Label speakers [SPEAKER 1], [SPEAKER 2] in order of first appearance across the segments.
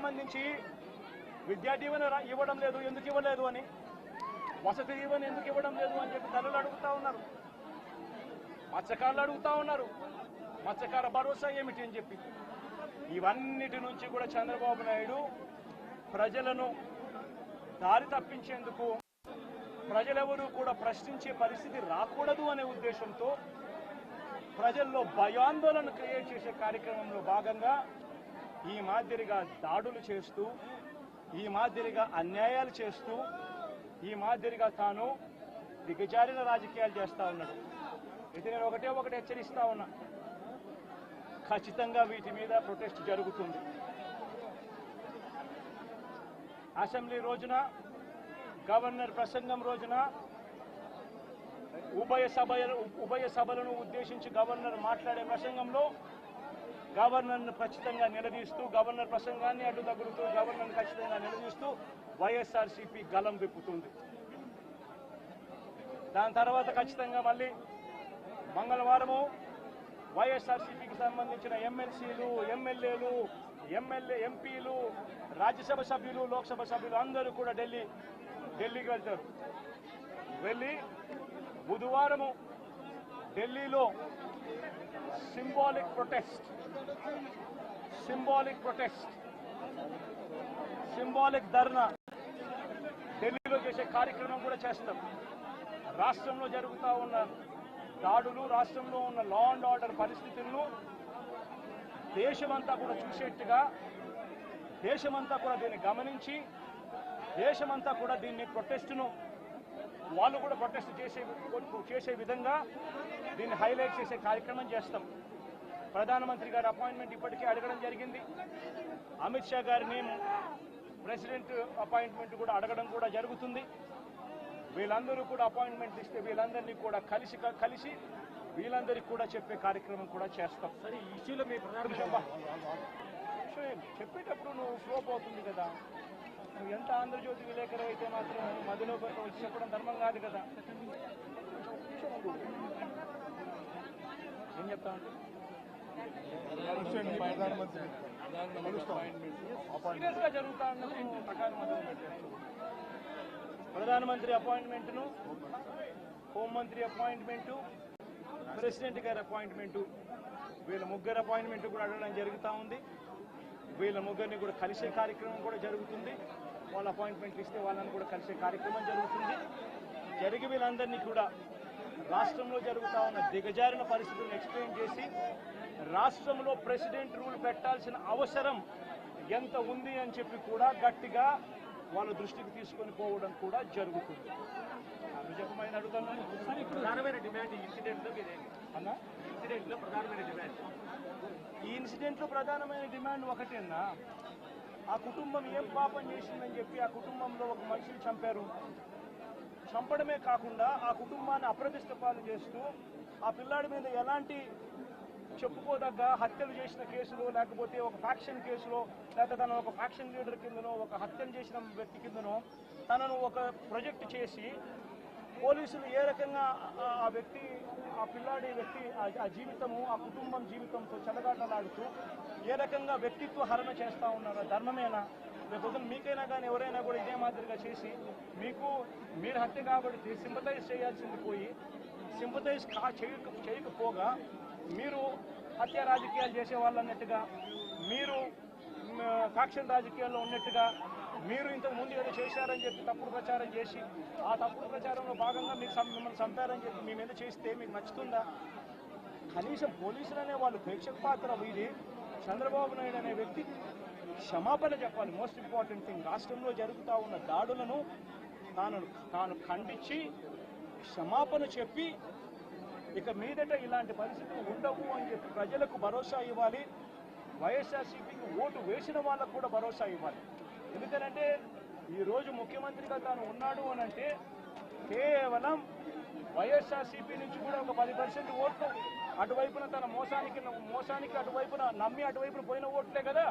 [SPEAKER 1] సంబంధించి విద్యా దీవెన ఇవ్వడం లేదు, ఎందుకు ఇవ్వలేదు అని, వసతి దీవెన ఎందుకు ఇవ్వడం లేదు అని చెప్పి తల్లులు అడుగుతా ఉన్నారు, మత్స్యకారులు అడుగుతా ఉన్నారు. మత్స్యకార భరోసా ఏమిటి అని చెప్పి ఇవన్నిటి నుంచి కూడా చంద్రబాబు నాయుడు ప్రజలను దారి తప్పించేందుకు, ప్రజలెవరూ కూడా ప్రశ్నించే పరిస్థితి రాకూడదు అనే ఉద్దేశంతో ప్రజల్లో భయాందోళన క్రియేట్ చేసే కార్యక్రమంలో భాగంగా ఈ మాదిరిగా దాడులు చేస్తూ, ఈ మాదిరిగా అన్యాయాలు చేస్తూ, ఈ మాదిరిగా తాను దిగజారిన రాజకీయాలు చేస్తూ ఉన్నాడు. ఇది నేను ఒకటే హెచ్చరిస్తా ఉన్నా, ఖచ్చితంగా వీటి మీద ప్రొటెస్ట్ జరుగుతుంది. అసెంబ్లీ రోజున, గవర్నర్ ప్రసంగం రోజున ఉభయ సభలను ఉద్దేశించి గవర్నర్ మాట్లాడే ప్రసంగంలో గవర్నర్ను ఖచ్చితంగా నిలదీస్తూ, గవర్నర్ ప్రసంగాన్ని అడ్డుతగులుతూ గవర్నర్ను ఖచ్చితంగా నిలదీస్తూ వైఎస్ఆర్సీపీ గలం విప్పుతుంది. దాని తర్వాత ఖచ్చితంగా మళ్ళీ మంగళవారము వైఎస్ఆర్సీపీకి సంబంధించిన ఎమ్మెల్సీలు, ఎమ్మెల్యేలు, ఎంపీలు, రాజ్యసభ సభ్యులు, లోక్సభ సభ్యులు అందరూ కూడా ఢిల్లీకి వెళ్తారు. వెళ్ళి బుధవారము ఢిల్లీలో సింబాలిక్ ధర్నా ఢిల్లీలో చేసే కార్యక్రమం కూడా చేస్తాం. రాష్ట్రంలో జరుగుతూ ఉన్న దాడులు, రాష్ట్రంలో ఉన్న లా అండ్ ఆర్డర్ పరిస్థితులను దేశమంతా కూడా చూసేట్టుగా, దేశమంతా కూడా దీన్ని గమనించి, దేశమంతా కూడా దీన్ని ప్రొటెస్ట్ను వాళ్ళు కూడా ప్రొటెస్ట్ చేసే విధంగా దీన్ని హైలైట్ చేసే కార్యక్రమం చేస్తాం. ప్రధానమంత్రి గారి అపాయింట్మెంట్ ఇప్పటికే అడగడం జరిగింది. అమిత్ షా గారిని ప్రెసిడెంట్ అపాయింట్మెంట్ కూడా అడగడం కూడా జరుగుతుంది. వీళ్ళందరూ కూడా అపాయింట్మెంట్ ఇస్తే వీళ్ళందరినీ కూడా కలిసి వీళ్ళందరికీ కూడా చెప్పే కార్యక్రమం కూడా చేస్తాం.
[SPEAKER 2] సరే, ఈ ఇష్యూలో మీ
[SPEAKER 1] చెప్పేటప్పుడు నువ్వు ఫ్లో పోతుంది కదా. నువ్వు ఎంత ఆంధ్రజ్యోతి విలేకరు అయితే మాత్రం మధ్యలో వచ్చి చెప్పడం ధర్మం కాదు కదా. ఏం చెప్తాను, సీరియస్ గా జరుగుతా ఉన్నది ప్రకారం ప్రధానమంత్రి అపాయింట్మెంట్ను, హోంమంత్రి అపాయింట్మెంటు, ప్రెసిడెంట్ గారి అపాయింట్మెంటు, వీళ్ళ ముగ్గురు అపాయింట్మెంట్ కూడా అడగడం జరుగుతూ ఉంది. వీళ్ళ ముగ్గురిని కూడా కలిసే కార్యక్రమం కూడా జరుగుతుంది. వాళ్ళ అపాయింట్మెంట్లు ఇస్తే వాళ్ళని కూడా కలిసే కార్యక్రమం జరుగుతుంది. జరిగి వీళ్ళందరినీ కూడా రాష్ట్రంలో జరుగుతూ ఉన్న దిగజారిన పరిస్థితులను ఎక్స్ప్లెయిన్ చేసి, రాష్ట్రంలో ప్రెసిడెంట్ రూల్ పెట్టాల్సిన అవసరం ఎంత ఉంది అని చెప్పి కూడా గట్టిగా వాళ్ళ దృష్టికి తీసుకొని పోవడం కూడా జరుగుతుంది. నిజమైన అడుగుతున్నాను.
[SPEAKER 2] ప్రధానమైన డిమాండ్ ఈ ఇన్సిడెంట్లో
[SPEAKER 1] అన్నా,
[SPEAKER 2] ఇన్సిడెంట్లో ప్రధానమైన డిమాండ్,
[SPEAKER 1] ఈ ఇన్సిడెంట్లో ప్రధానమైన డిమాండ్ ఒకటేనా, ఆ కుటుంబం ఏం పాపం చేసిందని చెప్పి ఆ కుటుంబంలో ఒక మనిషిని చంపారు. చంపడమే కాకుండా ఆ కుటుంబాన్ని అప్రతిష్ట పాలు చేస్తూ, ఆ పిల్లాడి మీద ఎలాంటి చెప్పుకోదగ్గ హత్యలు చేసిన కేసులో, లేకపోతే ఒక ఫ్యాక్షన్ కేసులో, లేకపోతే తన ఒక ఫ్యాక్షన్ లీడర్ కిందనో, ఒక హత్యలు చేసిన వ్యక్తి కిందనో తనను ఒక ప్రొజెక్ట్ చేసి పోలీసులు ఏ రకంగా ఆ వ్యక్తి, ఆ పిల్లాడి వ్యక్తి ఆ జీవితము, ఆ కుటుంబం జీవితంతో చెలగాటలాడుతూ ఏ రకంగా వ్యక్తిత్వ హరణ చేస్తూ ఉన్నారో ధర్మమేనా? రేపు మీకైనా కానీ ఎవరైనా కూడా ఇదే మాదిరిగా చేసి మీరు హత్య కాబట్టి సింపతైజ్ చేయాల్సింది పోయి సింపతైజ్ చేయకపోగా మీరు హత్య రాజకీయాలు చేసే వాళ్ళు అన్నట్టుగా, మీరు ఫ్యాక్షన్ రాజకీయాల్లో ఉన్నట్టుగా, మీరు ఇంతకు ముందు ఏదో చేశారని చెప్పి తప్పుడు ప్రచారం చేసి ఆ తప్పుడు ప్రచారంలో భాగంగా మిమ్మల్ని చంపారని చెప్పి మీ మీద చేస్తే మీకు నచ్చుతుందా? కనీసం పోలీసులు అనే వాళ్ళు ప్రేక్షక పాత్ర వీడి చంద్రబాబు నాయుడు అనే వ్యక్తి క్షమాపణ చెప్పాలి. మోస్ట్ ఇంపార్టెంట్ థింగ్, రాష్ట్రంలో జరుగుతూ ఉన్న దాడులను తాను ఖండించి క్షమాపణ చెప్పి ఇక మీదట ఇలాంటి పరిస్థితులు ఉండవు అని చెప్పి ప్రజలకు భరోసా ఇవ్వాలి. వైఎస్ఆర్సీపీకి ఓటు వేసిన వాళ్ళకు కూడా భరోసా ఇవ్వాలి. ఎందుకనంటే ఈరోజు ముఖ్యమంత్రిగా తాను ఉన్నాడు అని అంటే కేవలం వైఎస్ఆర్సీపీ నుంచి కూడా ఒక 10% ఓట్లు అటువైపున తన మోసానికి అటువైపున నమ్మి అటువైపున పోయిన ఓట్లే కదా.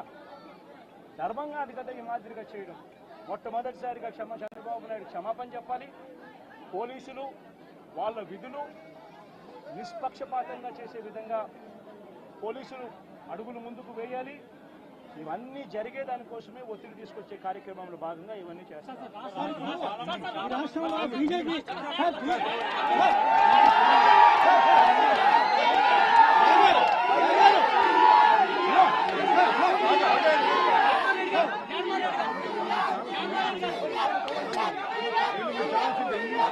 [SPEAKER 1] ధర్మంగా అది కదా ఈ మాదిరిగా చేయడం. మొట్టమొదటిసారిగా చంద్రబాబు నాయుడు క్షమాపణ చెప్పాలి. పోలీసులు వాళ్ళ విధులు నిష్పక్షపాతంగా చేసే విధంగా పోలీసులు అడుగులు ముందుకు వేయాలి. ఇవన్నీ జరిగే దానికోసమే ఒత్తిడి తీసుకొచ్చే కార్యక్రమంలో భాగంగా ఇవన్నీ చేస్తాం.
[SPEAKER 3] రాష్ట్రంలో బీజేపీ